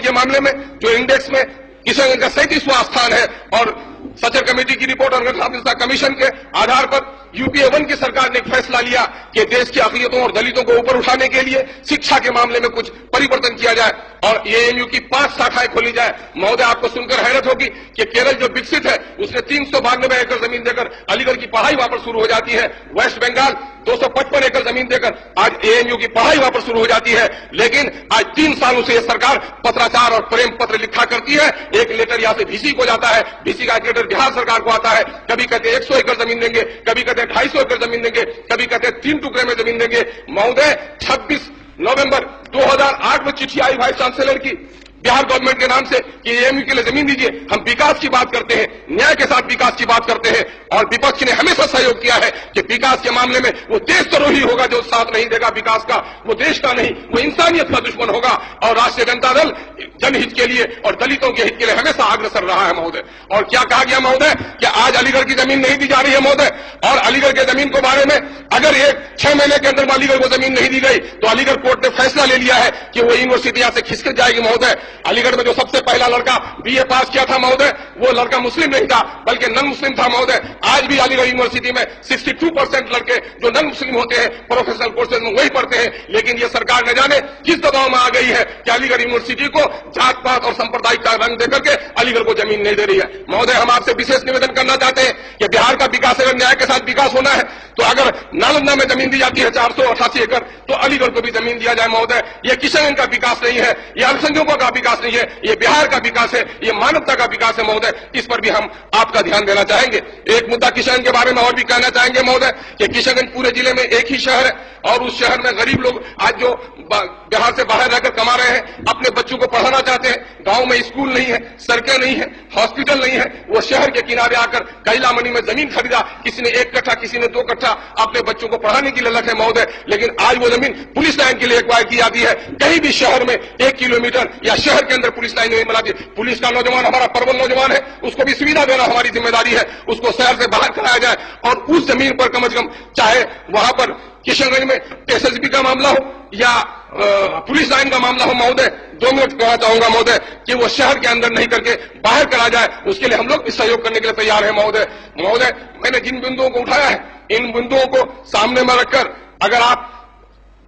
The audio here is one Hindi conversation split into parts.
डेवलपमेंट के मामले में जो इंडेक्स में किशनगंज का 37वां स्थान है और सचर कमेटी की रिपोर्ट और गणतंत्र कमीशन के आधार पर यूपीए 1 की सरकार ने एक फैसला लिया कि देश की अक़लियतों और दलितों को ऊपर उठाने के लिए शिक्षा के मामले में कुछ परिवर्तन किया जाए और एएमयू की 5 शाखाएं खोली जाए। महोदय, आपको सुनकर हैरत होगी कि केरल जो विकसित है उसने 392 एकड़ जमीन देकर अलीगढ़ की पढ़ाई वहां पर शुरू हो जाती है। वेस्ट बंगाल 255 एकड़ जमीन देकर आज एएमयू की पढ़ाई वहां पर शुरू हो जाती है। लेकिन आज 3 सालों से यह सरकार पत्राचार और प्रेम पत्र लिखा करती है। एक लेटर यहां से VC को जाता है, VC का एक लेटर बिहार सरकार को आता है। कभी कहते 100 एकड़ जमीन देंगे, कभी कहते 250 एकड़ जमीन देंगे, कभी कहते 3 टुकड़े में जमीन देंगे। महोदय, 26 नवंबर 2008 में चिट्ठी आई वाइस चांसलर की बिहार गवर्नमेंट के नाम से कि एएमयू के लिए जमीन दीजिए। हम विकास की बात करते हैं, न्याय के साथ विकास की बात करते हैं और विपक्ष ने हमेशा सहयोग किया है कि विकास के मामले में वो देशद्रोही होगा जो साथ नहीं देगा विकास का, वो देश का नहीं, वो इंसानियत का दुश्मन होगा। और राष्ट्रीय जनता दल जनहित के लिए और दलितों के हित के लिए हमेशा अग्रसर रहा है। महोदय, और क्या कहा गया महोदय कि आज अलीगढ़ की जमीन नहीं दी जा रही है महोदय, और अलीगढ़ के जमीन के बारे में अगर 6 महीने के अंदर अलीगढ़ को जमीन नहीं दी गई तो अलीगढ़ कोर्ट ने फैसला ले लिया है कि वो यूनिवर्सिटी यहां से खिसक जाएगी। महोदय, अलीगढ़ में जो सबसे पहला लड़का BA पास किया था महोदय, वो लड़का मुस्लिम नहीं था बल्कि नन मुस्लिम था। महोदय, आज भी अलीगढ़ यूनिवर्सिटी में 62% लड़के जो नन मुस्लिम होते हैं प्रोफेशनल कोर्सेज में वही पढ़ते हैं। लेकिन ये सरकार न जाने किस दबाव में आ गई है कि अलीगढ़ यूनिवर्सिटी को जात पात और सांप्रदायिक का रंग देकर के अलीगढ़ को जमीन नहीं दे रही है। महोदय, हम आपसे विशेष निवेदन करना चाहते हैं कि बिहार का विकास अगर न्याय के साथ विकास होना है तो अगर नालंदा में जमीन दी जाती है 488 एकड़ तो अलीगढ़ को भी जमीन दिया जाए। महोदय, ये किशनगंज का विकास नहीं है, ये अल्पसंख्यकों का विकास नहीं है, ये बिहार का विकास है, ये मानवता का विकास है। महोदय, इस पर भी हम आपका ध्यान देना चाहेंगे। एक मुद्दा किशनगंज के बारे में और भी कहना चाहेंगे महोदय कि किशनगंज पूरे जिले में एक ही शहर है और उस शहर में गरीब लोग आज जो बिहार से बाहर रहकर कमा रहे हैं अपने बच्चों को पढ़ाना चाहते हैं। गांव में स्कूल नहीं है, सड़कें नहीं है, हॉस्पिटल नहीं है, वो शहर के किनारे आकर कैलामनी में जमीन खरीदा, किसी ने 1 कट्ठा किसी ने 2 कट्ठा अपने बच्चों को पढ़ाने की ललक है। महोदय, लेकिन आज वो जमीन पुलिस लाइन के लिए एक्वायर की जाती है। कहीं भी शहर में 1 किलोमीटर या शहर के अंदर पुलिस लाइन नहीं बनाती। पुलिस का नौजवान हमारा प्रबल नौजवान है, उसको भी सुविधा देना हमारी जिम्मेदारी है, उसको शहर से बाहर कराया जाए और उस जमीन पर कम से कम चाहे वहां पर किशनगंज में SSB का मामला हो या पुलिस लाइन का मामला हो। महोदय, 2 मिनट कहना चाहूंगा महोदय कि वो शहर के अंदर नहीं करके बाहर करा जाए, उसके लिए हम लोग भी सहयोग करने के लिए तैयार है। महोदय, मैंने जिन बिंदुओं को उठाया है इन बिंदुओं को सामने में रखकर अगर आप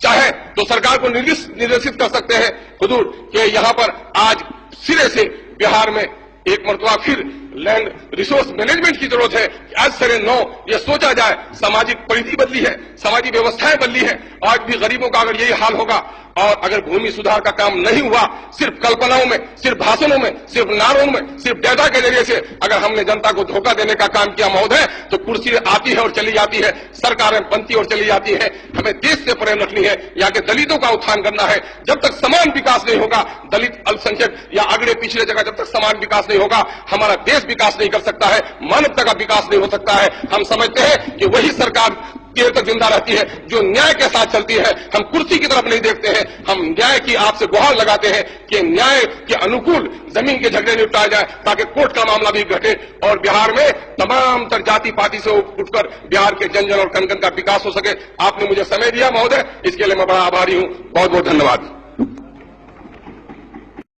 चाहे तो सरकार को निर्देशित कर सकते हैं हुजूर कि यहां पर आज सिरे से बिहार में एक मरतबा फिर लैंड रिसोर्स मैनेजमेंट की जरूरत है। आज सरे 9 ये सोचा जाए, सामाजिक परिधि बदली है, सामाजिक व्यवस्थाएं बदली है। आज भी गरीबों का अगर यही हाल होगा और अगर भूमि सुधार का काम नहीं हुआ, सिर्फ कल्पनाओं में, सिर्फ भाषणों में, सिर्फ नारों में, सिर्फ डेटा के जरिए से अगर हमने जनता को धोखा देने का काम किया महोदय तो कुर्सी आती है और चली जाती है, सरकारें बनती और चली जाती है। हमें देश से प्रेम रखनी है, यहाँ के दलितों का उत्थान करना है। जब तक समान विकास नहीं होगा, दलित अल्पसंख्यक या अगड़े पिछड़े जगह जब तक समान विकास नहीं होगा, हमारा देश विकास नहीं कर सकता है, मानवता का विकास नहीं हो सकता है। हम समझते हैं कि वही सरकार देर तक जिंदा रहती है जो न्याय के साथ चलती है। हम कुर्सी की तरफ नहीं देखते हैं, हम न्याय की आपसे गुहार लगाते हैं कि न्याय के अनुकूल जमीन के झगड़े निपटाए जाए ताकि कोर्ट का मामला भी घटे और बिहार में तमाम तर जाति पाति से उठकर बिहार के जन जन और कन कन का विकास हो सके। आपने मुझे समय दिया महोदय, इसके लिए मैं बड़ा आभारी हूं। बहुत बहुत धन्यवाद।